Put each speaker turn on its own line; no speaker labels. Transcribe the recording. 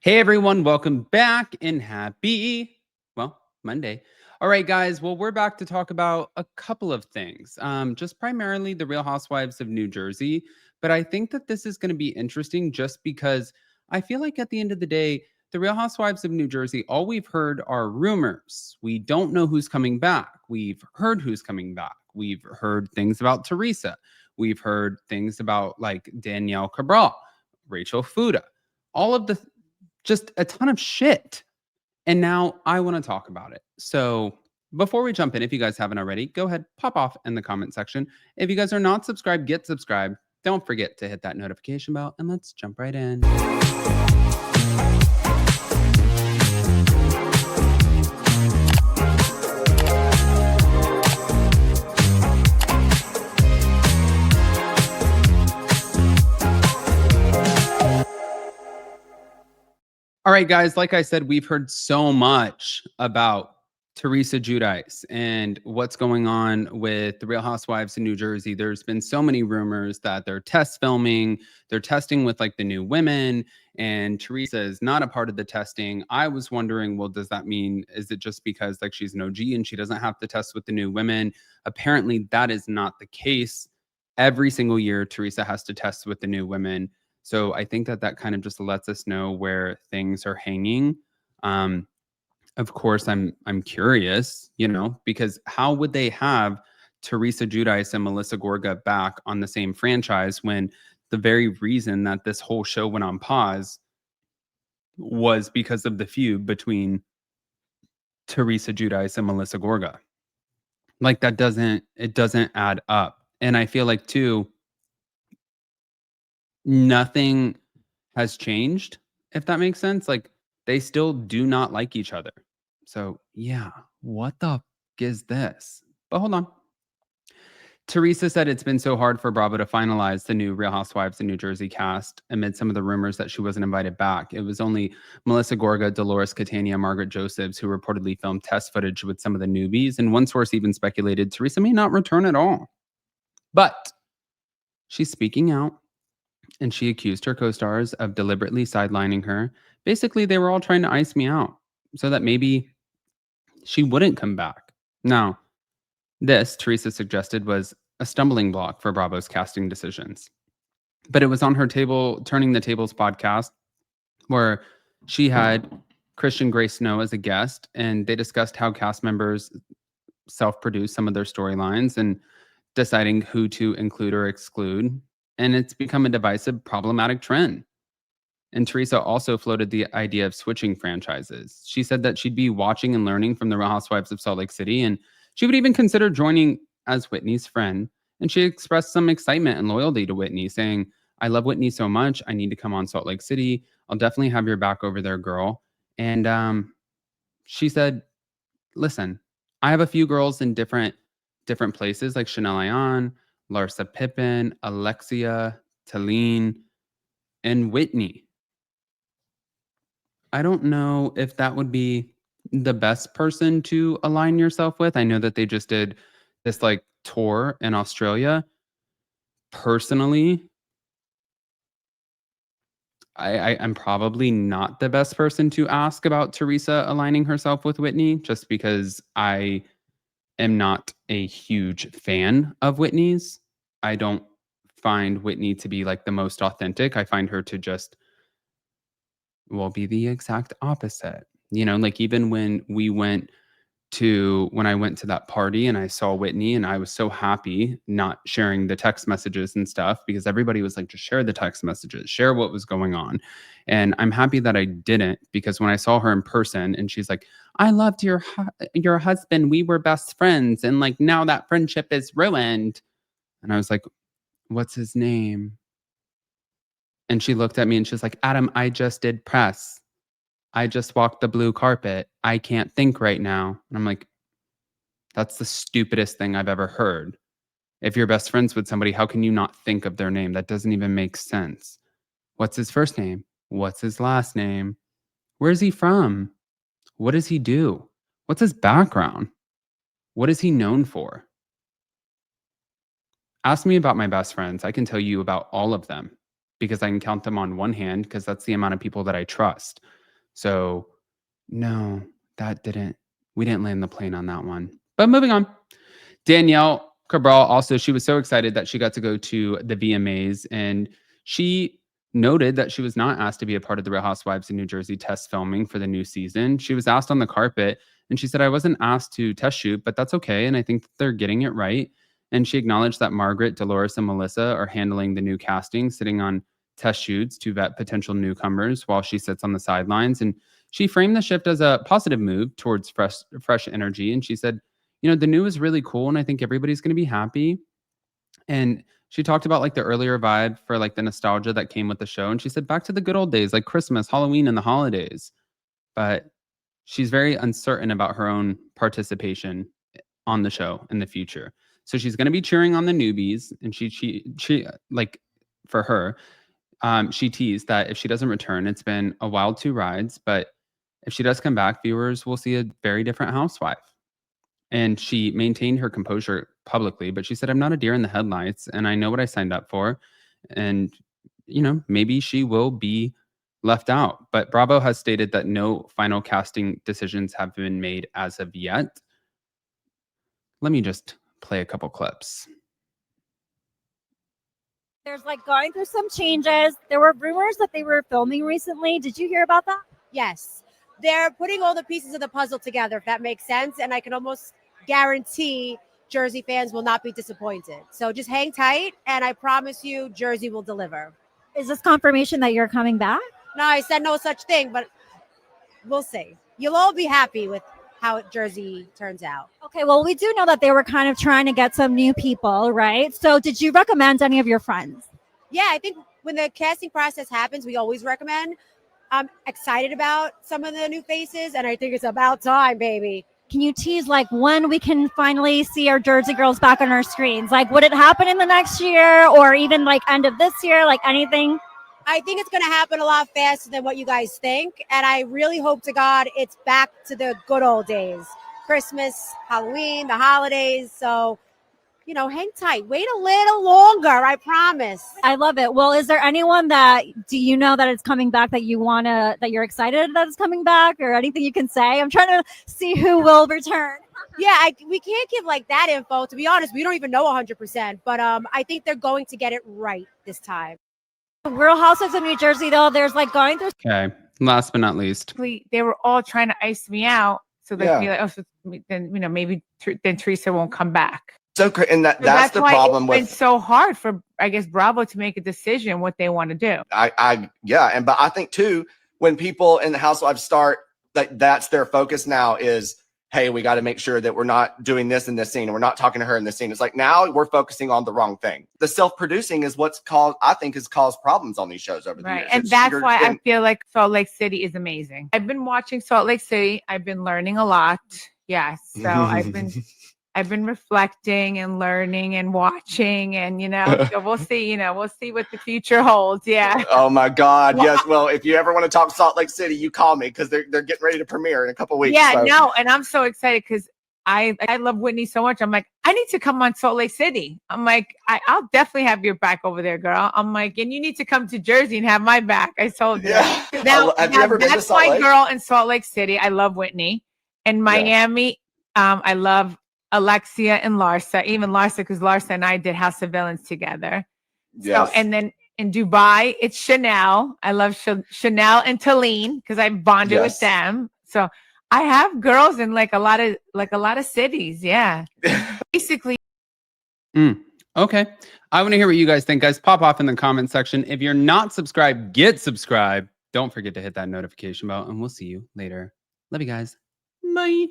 Hey everyone, welcome back and happy, Monday. All right, guys. Well, we're back to talk about a couple of things. Just primarily the Real Housewives of New Jersey. But I think that this is going to be interesting just because I feel like at the end of the day, the Real Housewives of New Jersey, all we've heard are rumors. We don't know who's coming back. We've heard who's coming back. We've heard things about Teresa. We've heard things about like Danielle Cabral, Rachel Fuda, all of the just a ton of shit. And now I want to talk about it. So before we jump in, if you guys haven't already, go ahead, pop off in the comment section. If you guys are not subscribed, get subscribed. Don't forget to hit that notification bell and let's jump right in. All right, guys, like I said, we've heard so much about Teresa Giudice and what's going on with the Real Housewives in New Jersey. There's been so many rumors that they're test filming, they're testing with like the new women, and Teresa is not a part of the testing. I was wondering, well, does that mean, is it just because like she's an OG and she doesn't have to test with the new women? Apparently, that is not the case. Every single year, Teresa has to test with the new women. So I think that that kind of just lets us know where things are hanging. Um, of course, I'm curious, because how would they have Teresa Giudice and Melissa Gorga back on the same franchise when the very reason that this whole show went on pause was because of the feud between Teresa Giudice and Melissa Gorga? Like it doesn't add up. And I feel like too, nothing has changed, if that makes sense. Like they still do not like each other. So, yeah, what the is this? But hold on. Teresa said it's been so hard for Bravo to finalize the new Real Housewives of New Jersey cast amid some of the rumors that she wasn't invited back. It was only Melissa Gorga, Dolores Catania, Margaret Josephs who reportedly filmed test footage with some of the newbies. And one source even speculated Teresa may not return at all. But she's speaking out and she accused her co-stars of deliberately sidelining her. Basically, they were all trying to ice me out so that maybe she wouldn't come back. Now, this, Teresa suggested, was a stumbling block for Bravo's casting decisions. But it was on her Turning the Tables podcast where she had Christian Grey Snow as a guest, and they discussed how cast members self-produce some of their storylines and deciding who to include or exclude. And it's become a divisive, problematic trend. And Teresa also floated the idea of switching franchises. She said that she'd be watching and learning from the Real Housewives of Salt Lake City, and she would even consider joining as Whitney's friend. And she expressed some excitement and loyalty to Whitney, saying, I love Whitney so much. I need to come on Salt Lake City. I'll definitely have your back over there, girl. And she said, listen, I have a few girls in different places like Chanel Ayan, Larsa Pippen, Alexia, Talene, and Whitney. I don't know if that would be the best person to align yourself with. I know that they just did this like tour in Australia. Personally, I'm probably not the best person to ask about Teresa aligning herself with Whitney, just because I am not a huge fan of Whitney's. I don't find Whitney to be like the most authentic. I find her to just be the exact opposite. Like even when I went to that party and I saw Whitney and I was so happy not sharing the text messages and stuff because everybody was like, just share the text messages, share what was going on. And I'm happy that I didn't, because when I saw her in person and she's like, I loved your husband. We were best friends. And like now that friendship is ruined. And I was like, what's his name? And she looked at me and she's like, Adam, I just did press. I just walked the blue carpet. I can't think right now. And I'm like, that's the stupidest thing I've ever heard. If you're best friends with somebody, how can you not think of their name? That doesn't even make sense. What's his first name? What's his last name? Where's he from? What does he do? What's his background? What is he known for? Ask me about my best friends. I can tell you about all of them because I can count them on one hand because that's the amount of people that I trust. So no, we didn't land the plane on that one. But moving on. Danielle Cabral also, she was so excited that she got to go to the VMAs, and she noted that she was not asked to be a part of the Real Housewives of New Jersey test filming for the new season. She was asked on the carpet, and she said, I wasn't asked to test shoot, but that's okay. And I think that they're getting it right. And she acknowledged that Margaret, Dolores, and Melissa are handling the new casting, sitting on test shoots to vet potential newcomers while she sits on the sidelines. And she framed the shift as a positive move towards fresh energy. And she said, the new is really cool, and I think everybody's going to be happy. And she talked about like the earlier vibe for like the nostalgia that came with the show. And she said, back to the good old days, like Christmas, Halloween, and the holidays. But she's very uncertain about her own participation on the show in the future. So she's going to be cheering on the newbies. And she like for her, she teased that if she doesn't return, it's been a wild 2 rides. But if she does come back, viewers will see a very different housewife. And she maintained her composure publicly, but she said, I'm not a deer in the headlights, and I know what I signed up for. And, maybe she will be left out. But Bravo has stated that no final casting decisions have been made as of yet. Let me just play a couple clips.
There's like going through some changes. There were rumors that they were filming recently. Did you hear about that?
Yes. They're putting all the pieces of the puzzle together, if that makes sense. And I can almost guarantee Jersey fans will not be disappointed. So just hang tight, and I promise you Jersey will deliver.
Is this confirmation that you're coming back?
No, I said no such thing, but we'll see. You'll all be happy with how Jersey turns out.
Okay, well, we do know that they were kind of trying to get some new people, right? So did you recommend any of your friends?
Yeah, I think when the casting process happens, we always recommend. I'm excited about some of the new faces, and I think it's about time, baby.
Can you tease like when we can finally see our Jersey girls back on our screens? Like, would it happen in the next year or even like end of this year? Like anything?
I think it's going to happen a lot faster than what you guys think. And I really hope to God it's back to the good old days. Christmas, Halloween, the holidays. So, hang tight. Wait a little longer, I promise.
I love it. Well, is there anyone do you know that it's coming back that you're excited that it's coming back, or anything you can say? I'm trying to see who will return.
Yeah, we can't give like that info. To be honest, we don't even know 100%, but I think they're going to get it right this time.
Real Housewives of New Jersey, though, there's like going through.
Okay. Last but not least.
They were all trying to ice me out so they'd be like, oh, so then, maybe then Teresa won't come back.
So, and that's the
why
problem
it's been so hard for, I guess, Bravo to make a decision what they want to do.
But I think too, when people in the Housewives start, that's their focus now is, hey, we got to make sure that we're not doing this in this scene, and we're not talking to her in this scene. It's like now we're focusing on the wrong thing. The self-producing is what's caused problems on these shows over the years.
And that's why I feel like Salt Lake City is amazing. I've been watching Salt Lake City. I've been learning a lot. Yes. So I've been reflecting and learning and watching, and so we'll see, we'll see what the future holds. Yeah.
Oh my God. Yes. Well, if you ever want to talk Salt Lake City, you call me, because they're getting ready to premiere in a couple of weeks.
Yeah,
so.
no, and I'm so excited because I love Whitney so much. I'm like, I need to come on Salt Lake City. I'm like, I'll definitely have your back over there, girl. I'm like, and you need to come to Jersey and have my back. I told you.
Yeah.
Now,
have you ever been to Salt Lake?
That's my girl in Salt Lake City. I love Whitney. In Miami, I love Alexia and Larsa, even Larsa, because Larsa and I did House of Villains together. Yes. So, and then in Dubai, it's Chanel. I love Chanel and Talene because I bonded with them. So I have girls in like a lot of cities. Yeah. Basically.
Okay. I want to hear what you guys think, guys. Pop off in the comment section. If you're not subscribed, get subscribed. Don't forget to hit that notification bell, and we'll see you later. Love you guys. Bye.